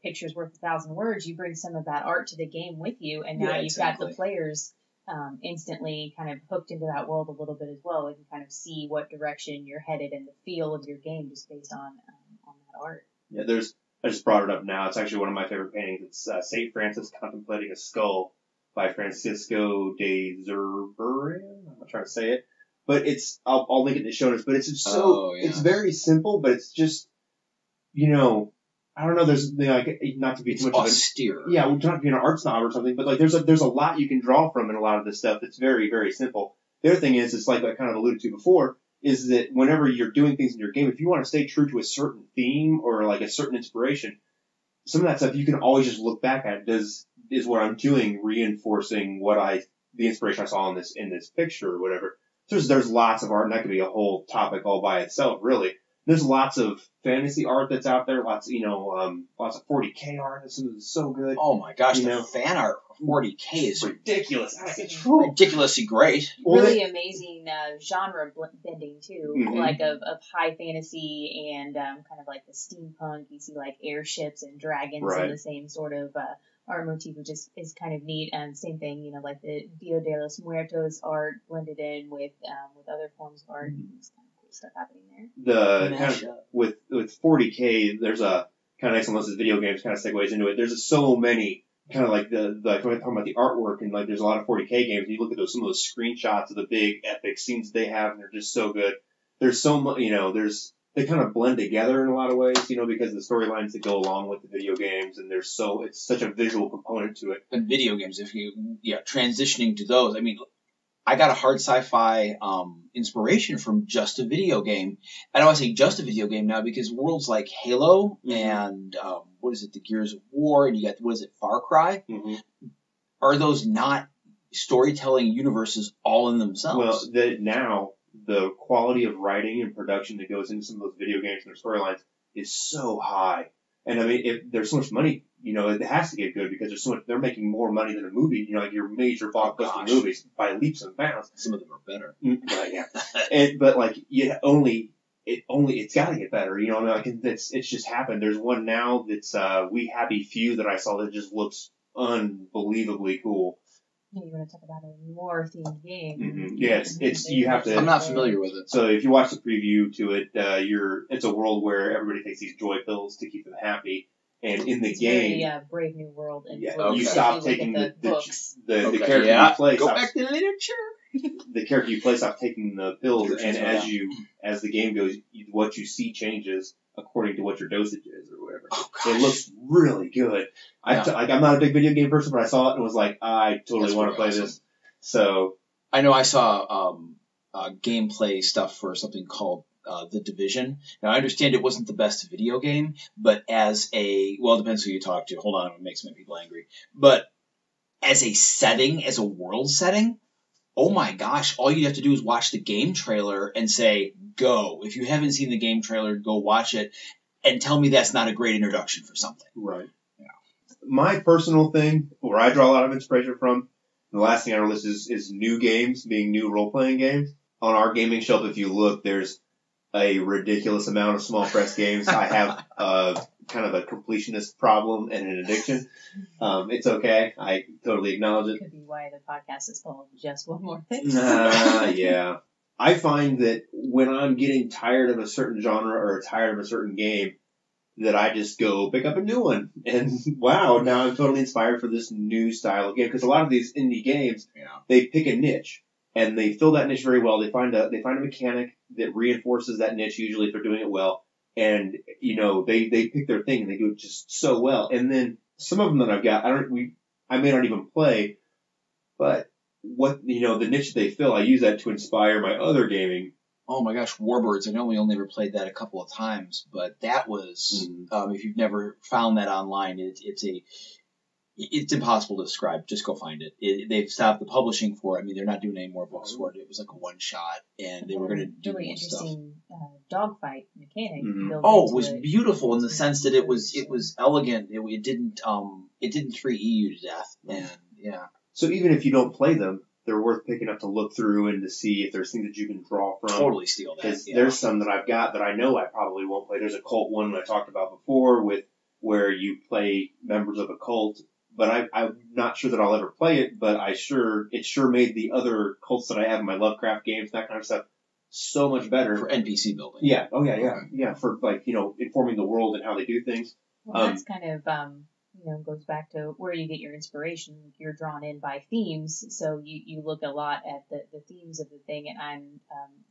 pictures worth 1,000 words, you bring some of that art to the game with you, and now you've got the players instantly kind of hooked into that world a little bit as well, and you kind of see what direction you're headed and the feel of your game just based on that art. Yeah, I just brought it up now. It's actually one of my favorite paintings. It's St. Francis Contemplating a Skull by Francisco de Zurbarán. I'm not trying to say it. But I'll link it in the show notes, but it's just it's very simple, but it's just, I don't know, there's, not to be too much austere. Yeah, not to be an art snob or something, but, there's a lot you can draw from in a lot of this stuff that's very, very simple. The other thing is, like I kind of alluded to before, is that whenever you're doing things in your game, if you want to stay true to a certain theme or, a certain inspiration, some of that stuff you can always just look back at. Is what I'm doing reinforcing the inspiration I saw in this picture or whatever? There's lots of art, and that could be a whole topic all by itself, really. There's lots of fantasy art that's out there, lots of 40K art. This is so good. Oh my gosh, the fan art for 40K is ridiculous, out of control, ridiculously great. Really amazing genre bending too, Mhm. like of high fantasy and kind of like the steampunk. You see like airships and dragons in the same sort of art motif, which is kind of neat. And same thing, like the Dia de los Muertos art blended in with other forms of art. Mhm. It's kind of cool stuff happening there. The kind of, with 40K, there's a kind of nice, unless it's video games, kind of segues into it. There's so many kind of like when I'm talking about the artwork, and there's a lot of 40K games. You look at some of those screenshots of the big epic scenes they have, and they're just so good. There's so much, they kind of blend together in a lot of ways, because of the storylines that go along with the video games, and it's such a visual component to it. And video games, transitioning to those, I mean, I got a hard sci-fi inspiration from just a video game. I don't want to say just a video game now, because worlds like Halo and the Gears of War, and you got Far Cry, are those not storytelling universes all in themselves? Well, now the quality of writing and production that goes into some of those video games and their storylines is so high. And I mean, if there's so much money, it has to get good, because there's so much, they're making more money than a movie, like your major blockbuster movies by leaps and bounds. Some of them are better. But it's gotta get better, it's just happened. There's one now that's, We Happy Few that I saw that just looks unbelievably cool. You want to talk about a war themed game? Mm-hmm. Yeah, it's you have to. I'm not familiar with it. So if you watch the preview to it, it's a world where everybody takes these joy pills to keep them happy, and in the game, very, Brave New World. You stop taking the character you play. Go back to the literature. The character you play stops taking the pills, and as the game goes, what you see changes according to what your dosage is or whatever. It looks really good. I'm not a big video game person, but I saw it and was like, I totally want to play this. So I know I saw gameplay stuff for something called The Division. Now I understand it wasn't the best video game, but it depends who you talk to. Hold on, it makes some people angry. But as a world setting, oh my gosh, all you have to do is watch the game trailer and say, go. If you haven't seen the game trailer, go watch it and tell me that's not a great introduction for something. Right. Yeah. My personal thing, where I draw a lot of inspiration from, the last thing on our list is new games, being new role-playing games. On our gaming shelf, if you look, there's a ridiculous amount of small press games. I have kind of a completionist problem and an addiction. It's okay. I totally acknowledge it. Could be why the podcast is called Just One More Thing. Yeah. I find that when I'm getting tired of a certain genre or tired of a certain game, that I just go pick up a new one. And wow, now I'm totally inspired for this new style of game. Because a lot of these indie games, they pick a niche and they fill that niche very well. They find a mechanic that reinforces that niche, usually if they're doing it well. And, they pick their thing and they do it just so well. And then some of them that I've got, I may not even play, but what, the niche they fill, I use that to inspire my other gaming. Oh my gosh, Warbirds. I know we only ever played that a couple of times, but that was, if you've never found that online, it's impossible to describe. Just go find it. They've stopped the publishing for it. I mean, they're not doing any more books for it. It was like a one shot, and they were going to do really more stuff. interesting dogfight mechanic. Oh, it was beautiful in the sense that it was elegant. It didn't treat you to death, and yeah. So even if you don't play them, they're worth picking up to look through and to see if there's things that you can draw from. Totally steal that. There's some that I've got that I know I probably won't play. There's a cult one I talked about before where you play members of a cult, but I'm not sure that I'll ever play it, but it sure made the other cults that I have in my Lovecraft games, that kind of stuff, so much better. For NPC building. Yeah. Oh, yeah. Yeah. For informing the world and how they do things. Well, that's kind of, goes back to where you get your inspiration. You're drawn in by themes, so you look a lot at the themes of the thing. And I'm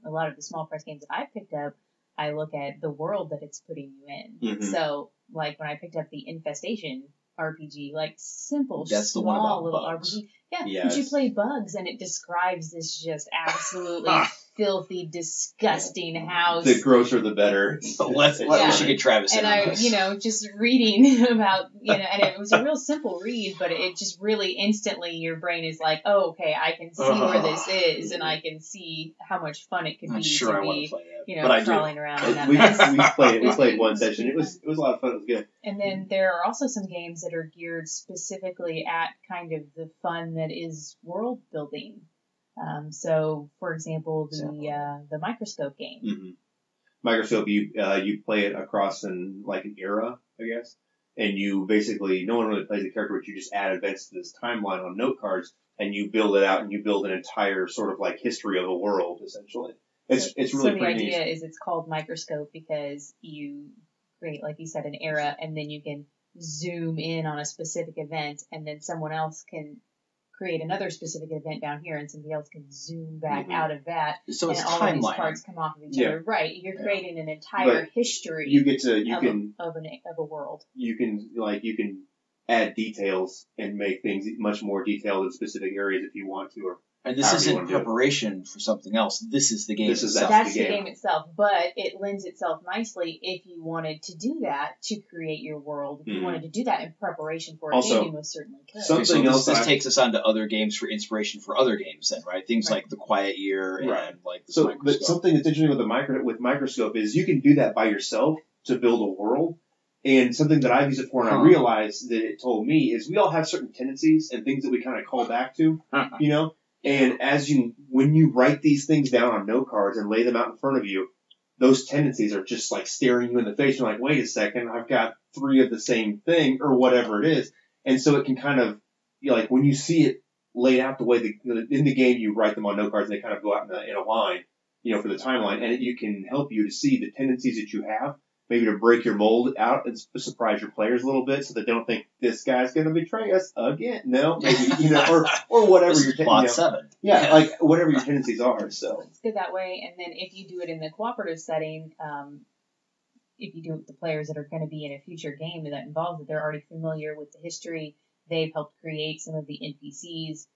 a lot of the small price games that I've picked up, I look at the world that it's putting you in. Mm-hmm. So, like when I picked up the Infestation RPG, like simple, that's small little bugs. RPG. Yeah, yes. But you play bugs, and it describes this just absolutely filthy, disgusting house. The grosser, the better. We should get Travis in on this. And just reading about, and it was a real simple read, but it just really instantly, your brain is like, oh, okay, I can see where this is, and I can see how much fun it could be sure to be, but crawling around in that we mess. played one session. It was a lot of fun. It was good. And then there are also some games that are geared specifically at kind of the fun that is world building. So, for example, the Microscope game. Mm-hmm. Microscope, you play it across an era, I guess, and you basically, no one really plays the character, but you just add events to this timeline on note cards, and you build it out, and you build an entire sort of like history of the world, essentially. It's really pretty neat. So the idea is it's called Microscope because you create, like you said, an era, and then you can zoom in on a specific event, and then someone else can create another specific event down here, and somebody else can zoom back out of that. So and it's all timeline. Of these parts come off of each other. Right. You're creating an entire history of a world. You can add details and make things much more detailed in specific areas if you want to, or and this isn't preparation for something else. This is the game itself. That's the game itself, but it lends itself nicely if you wanted to do that to create your world. If you wanted to do that in preparation for a game, you most certainly could. Something else. This takes us on to other games for inspiration for other games, then, right? Things like The Quiet Year and like the Microscope. But something that's interesting with Microscope is you can do that by yourself to build a world. And something that I've used it for, and I realized that it told me, is we all have certain tendencies and things that we kind of call back to, And when you write these things down on note cards and lay them out in front of you, those tendencies are just like staring you in the face. You're like, wait a second, I've got 3 of the same thing or whatever it is. And so it can kind of, when you see it laid out the way in the game, you write them on note cards and they kind of go out in a line, for the timeline. And it can help you to see the tendencies that you have, maybe to break your mold out and surprise your players a little bit so they don't think this guy's going to betray us again. No, maybe, or whatever your plot 7. Yeah, like whatever your tendencies are. So it's good that way. And then if you do it in the cooperative setting, if you do it with the players that are going to be in a future game that involves it, they're already familiar with the history. They've helped create some of the NPCs.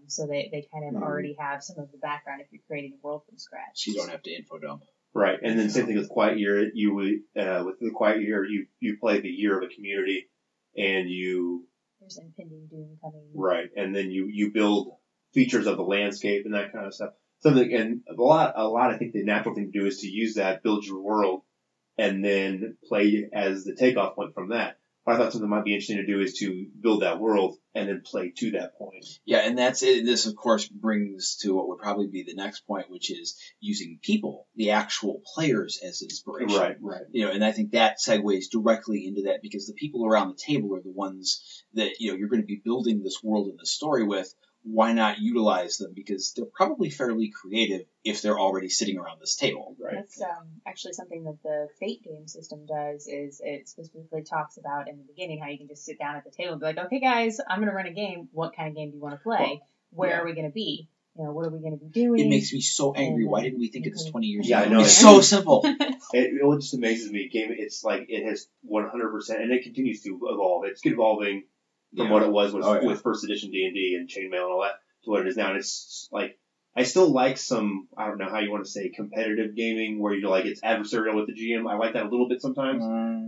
So they kind of already have some of the background if you're creating a world from scratch. You don't have to info dump. Right, and then same thing with Quiet Year. With the Quiet Year, you play the year of a community, and there's impending doom coming. Right, and then you build features of the landscape and that kind of stuff. And a lot. I think the natural thing to do is to use that, build your world, and then play as the takeoff point from that. But I thought something might be interesting to do is to build that world and then play to that point. Yeah, and that's it. This, of course, brings to what would probably be the next point, which is using people, the actual players, as inspiration. Right. And I think that segues directly into that because the people around the table are the ones that, you're going to be building this world and the story with. why not utilize them? Because they're probably fairly creative if they're already sitting around this table. Right. That's actually something that the Fate game system does. Is it specifically talks about in the beginning how you can just sit down at the table and be like, okay, guys, I'm going to run a game. What kind of game do you want to play? Where are we going to be? What are we going to be doing? It makes me so angry. Why didn't we think of this 20 years ago? Yeah, I know. It's so simple. It just amazes me. Game, it's like it has 100%, and it continues to evolve. It's evolving from what it was with first edition D&D and Chainmail and all that to what it is now. And it's like, I still like some, I don't know how you want to say, competitive gaming where you're like, it's adversarial with the GM. I like that a little bit sometimes.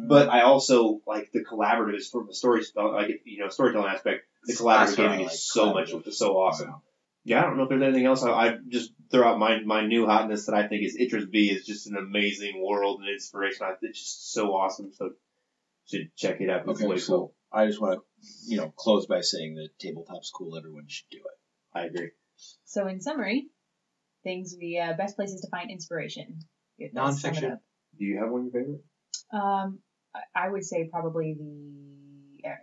But I also like the collaborative is from a storytelling aspect. The collaborative gaming is so awesome. Wow. Yeah, I don't know if there's anything else. I just throw out my new hotness that I think is Itras V is just an amazing world and inspiration. It's just so awesome. So should check it out. It's way cool. I just want to, close by saying that tabletop's cool. Everyone should do it. I agree. So in summary, best places to find inspiration. Nonfiction. Do you have one of your favorite? I would say probably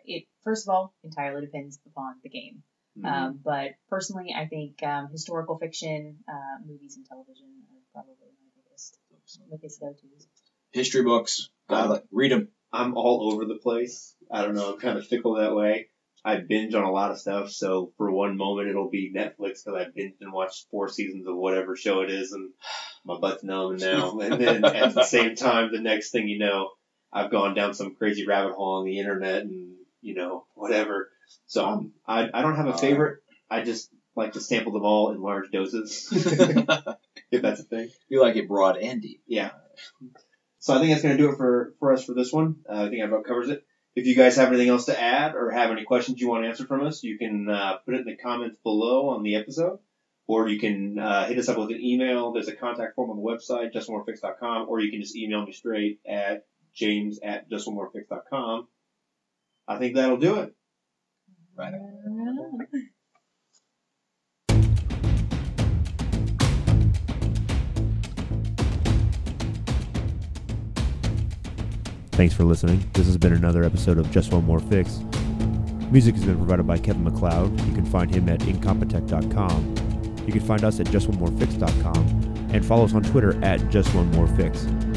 it first of all entirely depends upon the game. Mm-hmm. But personally, I think historical fiction, movies and television are probably my biggest go-tos. History books, read them. I'm all over the place. I don't know, I'm kind of fickle that way. I binge on a lot of stuff, so for one moment it'll be Netflix because I binged and watched 4 seasons of whatever show it is, and my butt's numb now. And then at the same time, the next thing you know, I've gone down some crazy rabbit hole on the internet and, whatever. So I don't have a favorite. I just like to sample them all in large doses, if that's a thing. You like it broad and deep. Yeah. So I think that's going to do it for us for this one. I think that about covers it. If you guys have anything else to add or have any questions you want answered from us, you can put it in the comments below on the episode, or you can hit us up with an email. There's a contact form on the website, justonemorefix.com, or you can just email me straight at james@justonemorefix.com. I think that'll do it. Right. Thanks for listening. This has been another episode of Just One More Fix. Music has been provided by Kevin MacLeod. You can find him at incompetech.com. You can find us at justonemorefix.com and follow us on Twitter at JustOneMoreFix.